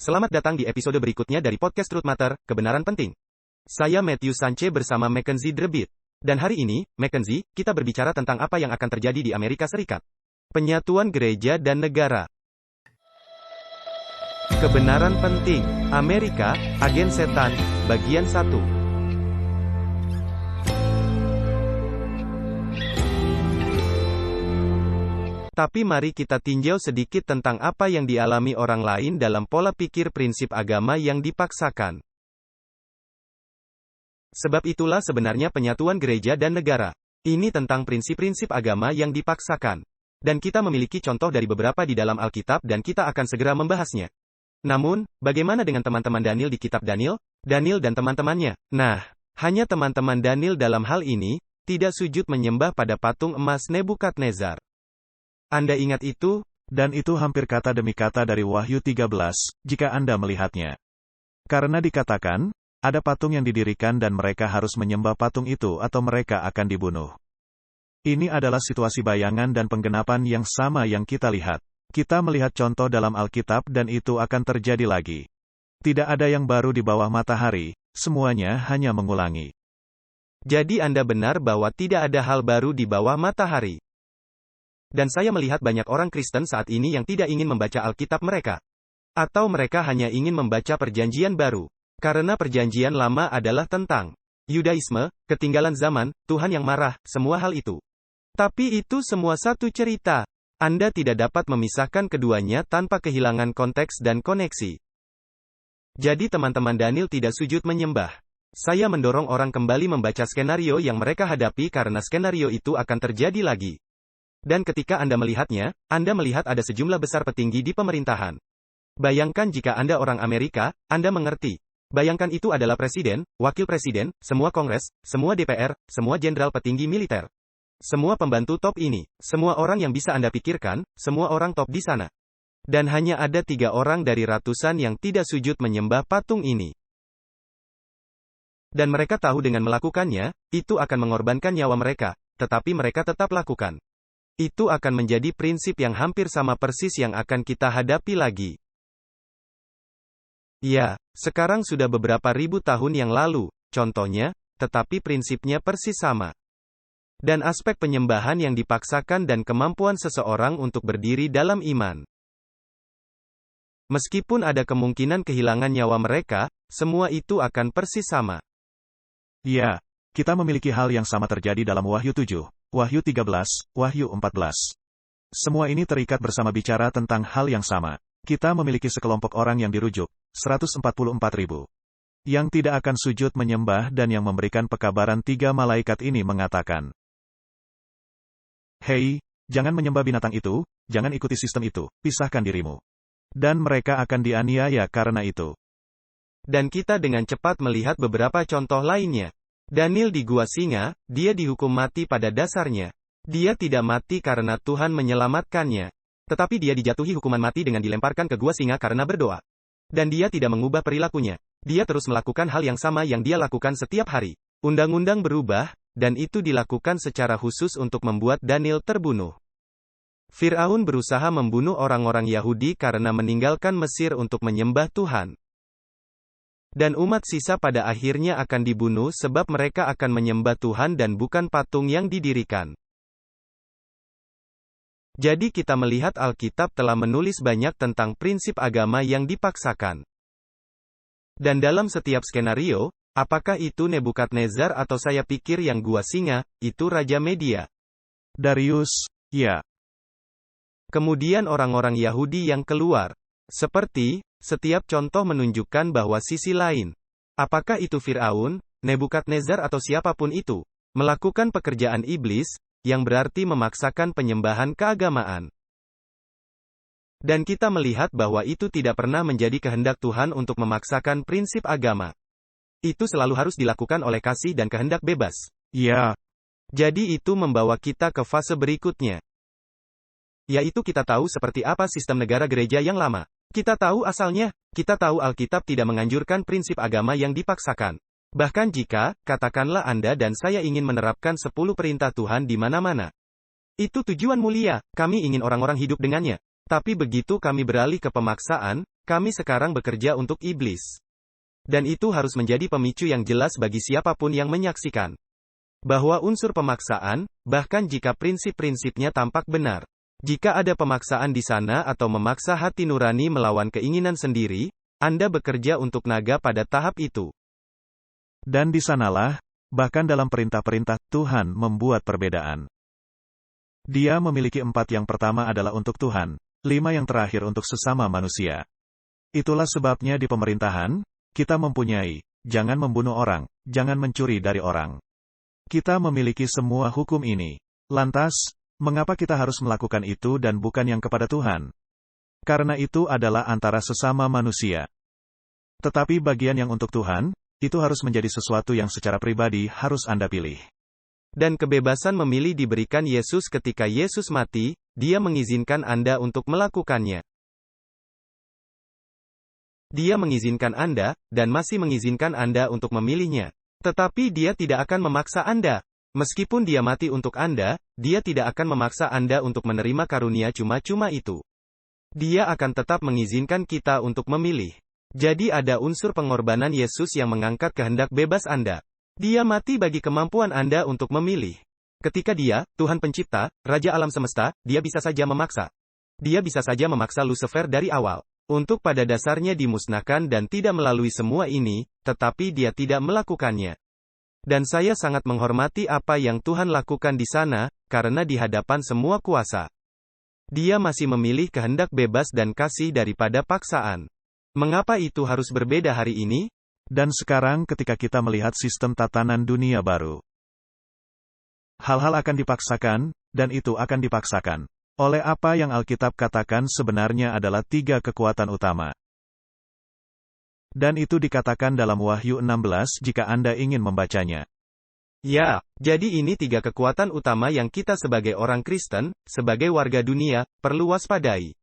Selamat datang di episode berikutnya dari podcast Truth Matter, Kebenaran Penting. Saya Matthew Sanche bersama Mackenzie Drebit. Dan hari ini, Mackenzie, kita berbicara tentang apa yang akan terjadi di Amerika Serikat. Penyatuan gereja dan negara. Kebenaran Penting. Amerika, Agen Setan, Bagian 1. Tapi mari kita tinjau sedikit tentang apa yang dialami orang lain dalam pola pikir prinsip agama yang dipaksakan. Sebab itulah sebenarnya penyatuan gereja dan negara. Ini tentang prinsip-prinsip agama yang dipaksakan. Dan kita memiliki contoh dari beberapa di dalam Alkitab dan kita akan segera membahasnya. Namun, bagaimana dengan teman-teman Daniel di kitab Daniel? Daniel dan teman-temannya. Nah, hanya teman-teman Daniel dalam hal ini, tidak sujud menyembah pada patung emas Nebukadnezar. Anda ingat itu? Dan itu hampir kata demi kata dari Wahyu 13, jika Anda melihatnya. Karena dikatakan, ada patung yang didirikan dan mereka harus menyembah patung itu atau mereka akan dibunuh. Ini adalah situasi bayangan dan penggenapan yang sama yang kita lihat. Kita melihat contoh dalam Alkitab dan itu akan terjadi lagi. Tidak ada yang baru di bawah matahari, semuanya hanya mengulangi. Jadi Anda benar bahwa tidak ada hal baru di bawah matahari. Dan saya melihat banyak orang Kristen saat ini yang tidak ingin membaca Alkitab mereka. Atau mereka hanya ingin membaca Perjanjian Baru. Karena Perjanjian Lama adalah tentang Yudaisme, ketinggalan zaman, Tuhan yang marah, semua hal itu. Tapi itu semua satu cerita. Anda tidak dapat memisahkan keduanya tanpa kehilangan konteks dan koneksi. Jadi teman-teman Daniel tidak sujud menyembah. Saya mendorong orang kembali membaca skenario yang mereka hadapi karena skenario itu akan terjadi lagi. Dan ketika Anda melihatnya, Anda melihat ada sejumlah besar petinggi di pemerintahan. Bayangkan jika Anda orang Amerika, Anda mengerti. Bayangkan itu adalah presiden, wakil presiden, semua kongres, semua DPR, semua jenderal petinggi militer. Semua pembantu top ini, semua orang yang bisa Anda pikirkan, semua orang top di sana. Dan hanya ada 3 orang dari ratusan yang tidak sujud menyembah patung ini. Dan mereka tahu dengan melakukannya, itu akan mengorbankan nyawa mereka, tetapi mereka tetap lakukan. Itu akan menjadi prinsip yang hampir sama persis yang akan kita hadapi lagi. Ya, sekarang sudah beberapa ribu tahun yang lalu, contohnya, tetapi prinsipnya persis sama. Dan aspek penyembahan yang dipaksakan dan kemampuan seseorang untuk berdiri dalam iman. Meskipun ada kemungkinan kehilangan nyawa mereka, semua itu akan persis sama. Ya, kita memiliki hal yang sama terjadi dalam Wahyu 7. Wahyu 13, Wahyu 14. Semua ini terikat bersama bicara tentang hal yang sama. Kita memiliki sekelompok orang yang dirujuk, 144.000. Yang tidak akan sujud menyembah dan yang memberikan pekabaran 3 malaikat ini mengatakan, "Hei, jangan menyembah binatang itu, jangan ikuti sistem itu, pisahkan dirimu." Dan mereka akan dianiaya karena itu. Dan kita dengan cepat melihat beberapa contoh lainnya. Daniel di Gua Singa, dia dihukum mati pada dasarnya. Dia tidak mati karena Tuhan menyelamatkannya. Tetapi dia dijatuhi hukuman mati dengan dilemparkan ke Gua Singa karena berdoa. Dan dia tidak mengubah perilakunya. Dia terus melakukan hal yang sama yang dia lakukan setiap hari. Undang-undang berubah, dan itu dilakukan secara khusus untuk membuat Daniel terbunuh. Firaun berusaha membunuh orang-orang Yahudi karena meninggalkan Mesir untuk menyembah Tuhan. Dan umat sisa pada akhirnya akan dibunuh sebab mereka akan menyembah Tuhan dan bukan patung yang didirikan. Jadi kita melihat Alkitab telah menulis banyak tentang prinsip agama yang dipaksakan. Dan dalam setiap skenario, apakah itu Nebukadnezar atau saya pikir yang Gua Singa, itu Raja Media. Darius, ya. Kemudian orang-orang Yahudi yang keluar. Seperti, setiap contoh menunjukkan bahwa sisi lain. Apakah itu Firaun, Nebukadnezar atau siapapun itu, melakukan pekerjaan iblis, yang berarti memaksakan penyembahan keagamaan. Dan kita melihat bahwa itu tidak pernah menjadi kehendak Tuhan untuk memaksakan prinsip agama. Itu selalu harus dilakukan oleh kasih dan kehendak bebas. Ya. Jadi itu membawa kita ke fase berikutnya. Yaitu kita tahu seperti apa sistem negara gereja yang lama. Kita tahu asalnya, kita tahu Alkitab tidak menganjurkan prinsip agama yang dipaksakan. Bahkan jika, katakanlah Anda dan saya ingin menerapkan 10 perintah Tuhan di mana-mana. Itu tujuan mulia, kami ingin orang-orang hidup dengannya. Tapi begitu kami beralih ke pemaksaan, Kami sekarang bekerja untuk iblis. Dan itu harus menjadi pemicu yang jelas bagi siapapun yang menyaksikan. Bahwa unsur pemaksaan, bahkan jika prinsip-prinsipnya tampak benar. Jika ada pemaksaan di sana atau memaksa hati nurani melawan keinginan sendiri, Anda bekerja untuk naga pada tahap itu. Dan di sanalah, bahkan dalam perintah-perintah, Tuhan membuat perbedaan. Dia memiliki 4 yang pertama adalah untuk Tuhan, 5 yang terakhir untuk sesama manusia. Itulah sebabnya di pemerintahan, kita mempunyai, jangan membunuh orang, jangan mencuri dari orang. Kita memiliki semua hukum ini. Lantas, mengapa kita harus melakukan itu dan bukan yang kepada Tuhan? Karena itu adalah antara sesama manusia. Tetapi bagian yang untuk Tuhan, itu harus menjadi sesuatu yang secara pribadi harus Anda pilih. Dan kebebasan memilih diberikan Yesus ketika Yesus mati, Dia mengizinkan Anda untuk melakukannya. Dia mengizinkan Anda, dan masih mengizinkan Anda untuk memilihnya. Tetapi Dia tidak akan memaksa Anda. Meskipun Dia mati untuk Anda, Dia tidak akan memaksa Anda untuk menerima karunia cuma-cuma itu. Dia akan tetap mengizinkan kita untuk memilih. Jadi ada unsur pengorbanan Yesus yang mengangkat kehendak bebas Anda. Dia mati bagi kemampuan Anda untuk memilih. Ketika Dia, Tuhan Pencipta, Raja Alam Semesta, Dia bisa saja memaksa. Dia bisa saja memaksa Lucifer dari awal. Untuk pada dasarnya dimusnahkan dan tidak melalui semua ini, tetapi Dia tidak melakukannya. Dan saya sangat menghormati apa yang Tuhan lakukan di sana, karena di hadapan semua kuasa. Dia masih memilih kehendak bebas dan kasih daripada paksaan. Mengapa itu harus berbeda hari ini? Dan sekarang ketika kita melihat sistem tatanan dunia baru. Hal-hal akan dipaksakan, dan itu akan dipaksakan. Oleh apa yang Alkitab katakan sebenarnya adalah 3 kekuatan utama. Dan itu dikatakan dalam Wahyu 16 jika Anda ingin membacanya. Ya, jadi ini 3 kekuatan utama yang kita sebagai orang Kristen, sebagai warga dunia, perlu waspadai.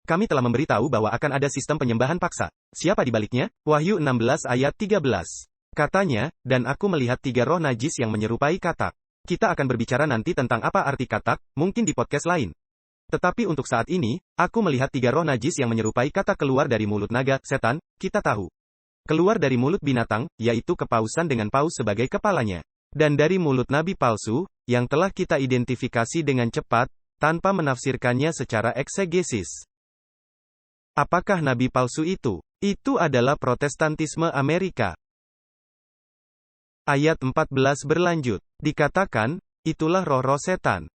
Kami telah memberitahu bahwa akan ada sistem penyembahan paksa. Siapa di baliknya? Wahyu 16 ayat 13. Katanya, dan aku melihat 3 roh najis yang menyerupai katak. Kita akan berbicara nanti tentang apa arti katak, mungkin di podcast lain. Tetapi untuk saat ini, aku melihat 3 roh najis yang menyerupai katak keluar dari mulut naga, setan, kita tahu. Keluar dari mulut binatang, yaitu kepausan dengan paus sebagai kepalanya. Dan dari mulut nabi palsu, yang telah kita identifikasi dengan cepat, tanpa menafsirkannya secara eksegesis. Apakah nabi palsu itu? Itu adalah Protestantisme Amerika. Ayat 14 berlanjut. Dikatakan, itulah roh-roh setan.